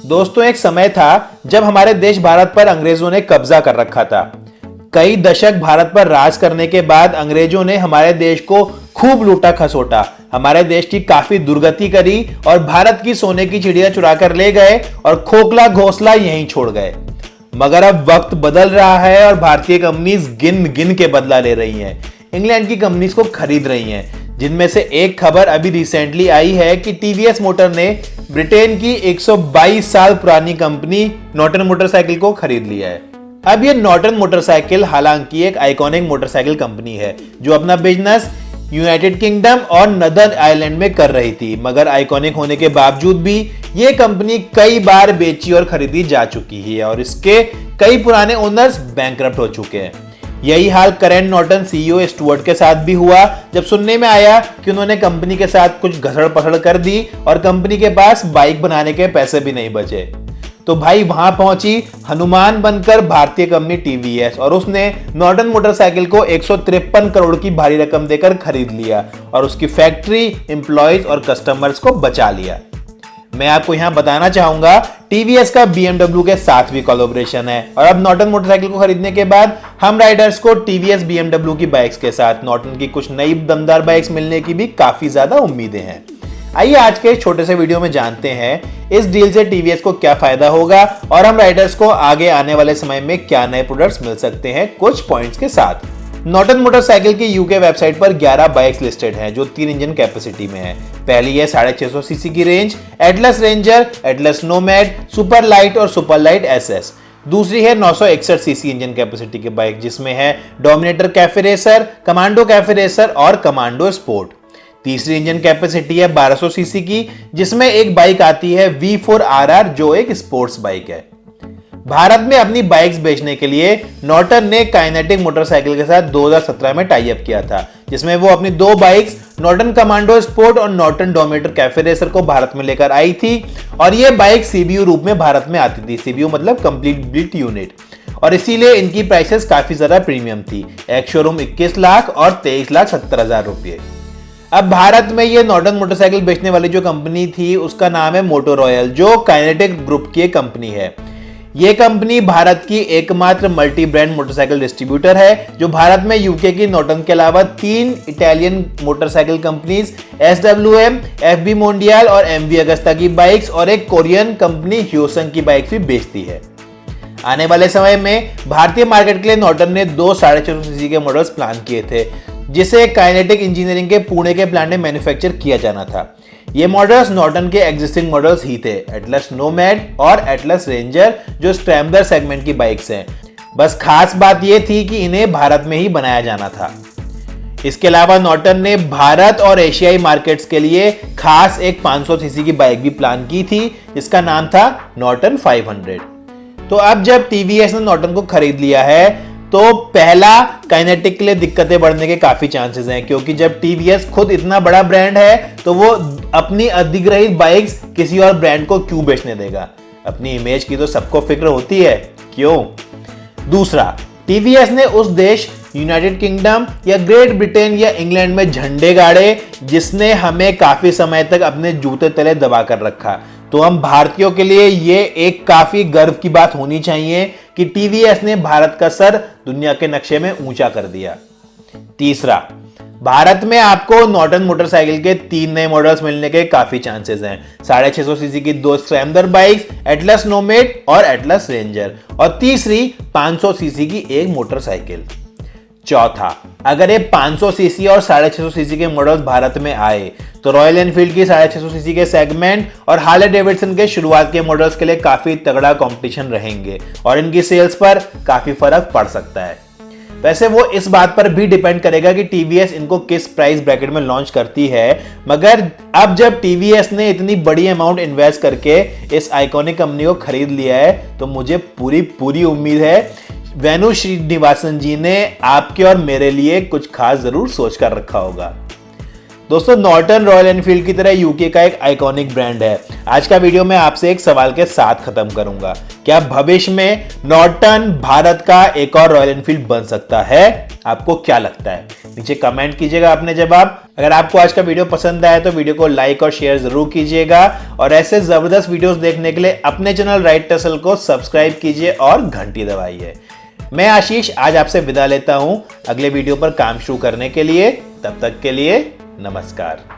दोस्तों, एक समय था जब हमारे देश भारत पर अंग्रेजों ने कब्जा कर रखा था। कई दशक भारत पर राज करने के बाद अंग्रेजों ने हमारे देश को खूब लूटा खसोटा, हमारे देश की काफी दुर्गति करी और भारत की सोने की चिड़िया चुरा कर ले गए और खोखला घोंसला यहीं छोड़ गए। मगर अब वक्त बदल रहा है और भारतीय कंपनीज गिन गिन के बदला ले रही हैं। इंग्लैंड की कंपनीज को खरीद रही हैं, जिनमें से एक खबर अभी रिसेंटली आई है कि टीवीएस मोटर ने ब्रिटेन की 122 साल पुरानी कंपनी नॉर्टन मोटरसाइकिल को खरीद लिया है। अब ये नॉर्टन मोटरसाइकिल हालांकि एक आइकॉनिक मोटरसाइकिल कंपनी है जो अपना बिजनेस यूनाइटेड किंगडम और नदर्न आयरलैंड में कर रही थी, मगर आइकॉनिक होने के बावजूद भी ये कंपनी कई बार बेची और खरीदी जा चुकी है और इसके कई पुराने ओनर्स बैंकरप्ट हो चुके हैं। यही हाल करेंट नॉर्टन सीईओ स्टुअर्ट के साथ भी हुआ, जब सुनने में आया कि उन्होंने कंपनी के साथ कुछ घसड़ पसड़ कर दी और कंपनी के पास बाइक बनाने के पैसे भी नहीं बचे। तो भाई वहां पहुंची हनुमान बनकर भारतीय कंपनी टीवीएस और उसने नॉर्टन मोटरसाइकिल को 153 करोड़ की भारी रकम देकर खरीद लिया और उसकी फैक्ट्री, एम्प्लॉयज और कस्टमर्स को बचा लिया। मैं आपको यहां बताना चाहूंगा, टीवीएस का BMW के साथ भी कोलैबोरेशन है और अब नॉर्टन मोटरसाइकिल को खरीदने के बाद हम राइडर्स को टीवीएस BMW की बाइक्स के साथ नॉर्टन की कुछ नई दमदार बाइक्स मिलने की भी काफी ज्यादा उम्मीदें हैं। आइए आज के इस छोटे से वीडियो में जानते हैं इस डील से टीवीएस को क्या फायदा होगा और हम राइडर्स को आगे आने वाले समय में क्या नए प्रोडक्ट्स मिल सकते हैं कुछ पॉइंट्स के साथ। नॉर्टन मोटरसाइकिल की यूके वेबसाइट पर 11 बाइक्स लिस्टेड हैं जो 3 इंजन कैपेसिटी में है। पहली है 650 सीसी की range Atlas ranger, Atlas nomad, super light और सुपर लाइट एसएस। दूसरी है 961 सीसी इंजन कैपेसिटी की बाइक जिसमें है dominator cafe racer, commando cafe racer और कमांडो स्पोर्ट। तीसरी इंजन कैपेसिटी है 1200 सीसी की जिसमें एक बाइक आती है V4RR जो एक स्पोर्ट्स बाइक है। भारत में अपनी बाइक्स बेचने के लिए नॉर्टन ने काइनेटिक मोटरसाइकिल के साथ 2017 में टाई अप किया था, जिसमें वो अपनी 2 बाइक्स नॉर्टन कमांडो स्पोर्ट और नॉर्टन डोमिनेटर कैफे रेसर को भारत में लेकर आई थी और ये बाइक सीबीयू रूप में भारत में आती थी। सीबीयू मतलब कंप्लीट बिल्ट यूनिट, और इसीलिए इनकी प्राइसेस काफी ज्यादा प्रीमियम थी। एक शोरूम 21 लाख और 23,70,000 रुपये। अब भारत में ये नॉर्टन मोटरसाइकिल बेचने वाली जो कंपनी थी उसका नाम है मोटर रॉयल, जो काइनेटिक ग्रुप की कंपनी है। ये कंपनी भारत की एकमात्र मल्टी ब्रांड मोटरसाइकिल डिस्ट्रीब्यूटर है जो भारत में यूके की नॉर्टन के अलावा 3 Italian motorcycle companies SWM, FB Mondial और MV अगस्ता की बाइक्स और एक कोरियन कंपनी ह्योसन की बाइक्स भी बेचती है। आने वाले समय में भारतीय मार्केट के लिए नॉर्टन ने 2 650 सीसी के मॉडल्स प्लान किए थे जिसे काइनेटिक इंजीनियरिंग के पुणे के प्लांट में मैन्युफैक्चर किया जाना था। ये मॉडल्स नॉर्टन के एग्जिस्टिंग मॉडल्स ही थे, एटलस नोमैड और एटलस रेंजर जो स्क्रैम्बलर सेगमेंट की बाइक्स हैं। बस खास बात यह थी कि इन्हें भारत में ही बनाया जाना था। इसके अलावा नॉर्टन ने भारत और एशियाई मार्केट्स के लिए खास एक 500 सीसी की बाइक भी प्लान की थी जिसका नाम था नॉर्टन 500। तो अब जब टीवीएस ने नॉर्टन को खरीद लिया है तो पहला, काइनेटिक के लिए दिक्कतें बढ़ने के काफी चांसेस हैं, क्योंकि जब टीवीएस खुद इतना बड़ा ब्रांड है तो वो अपनी अधिग्रहित बाइक्स किसी और ब्रांड को क्यों बेचने देगा। अपनी इमेज की तो सबको फिक्र होती है, क्यों। दूसरा, टीवीएस ने उस देश यूनाइटेड किंगडम या ग्रेट ब्रिटेन या इंग्लैंड में झंडे गाड़े जिसने हमें काफी समय तक अपने जूते तले दबा कर रखा। तो हम भारतीयों के लिए ये एक काफी गर्व की बात होनी चाहिए कि टीवीएस ने भारत का सर दुनिया के नक्शे में ऊंचा कर दिया। तीसरा, भारत में आपको नॉर्टन मोटरसाइकिल के 3 नए मॉडल्स मिलने के काफी चांसेस हैं। 650 सीसी की 2 स्क्रैम्बलर बाइक्स, एटलस नोमैड और एटलस रेंजर, और तीसरी 500 सीसी की एक मोटरसाइकिल। चौथा, अगर ये 500 सीसी और 650 सीसी के मॉडल्स भारत में आए तो रॉयल एनफील्ड की 650 सीसी के सेगमेंट और हार्ले डेविडसन के शुरुआत के मॉडल्स के लिए काफी तगड़ा कंपटीशन रहेंगे और इनकी सेल्स पर काफी फर्क पड़ सकता है। वैसे वो इस बात पर भी डिपेंड करेगा कि टीवीएस इनको किस प्राइस ब्रैकेट में लॉन्च करती है, मगर अब जब टीवीएस ने इतनी बड़ी अमाउंट इन्वेस्ट करके इस आइकॉनिक कंपनी को खरीद लिया है तो मुझे पूरी उम्मीद है वेणु श्रीनिवासन जी ने आपके और मेरे लिए कुछ खास जरूर सोच कर रखा होगा। दोस्तों, नॉर्टन रॉयल एनफील्ड की तरह यूके का एक आइकॉनिक ब्रांड है। आज का वीडियो मैं आपसे एक सवाल के साथ खत्म करूंगा, क्या भविष्य में नॉर्टन भारत का एक और रॉयल एनफील्ड बन सकता है? आपको क्या लगता है? नीचे कमेंट कीजिएगा अपने जवाब। अगर आपको आज का वीडियो पसंद आया तो वीडियो को लाइक और शेयर जरूर कीजिएगा और ऐसे जबरदस्त वीडियोस देखने के लिए अपने चैनल राइट टसल को सब्सक्राइब कीजिए और घंटी दबाइए। मैं आशीष आज आपसे विदा लेता हूं अगले वीडियो पर काम शुरू करने के लिए। तब तक के लिए नमस्कार।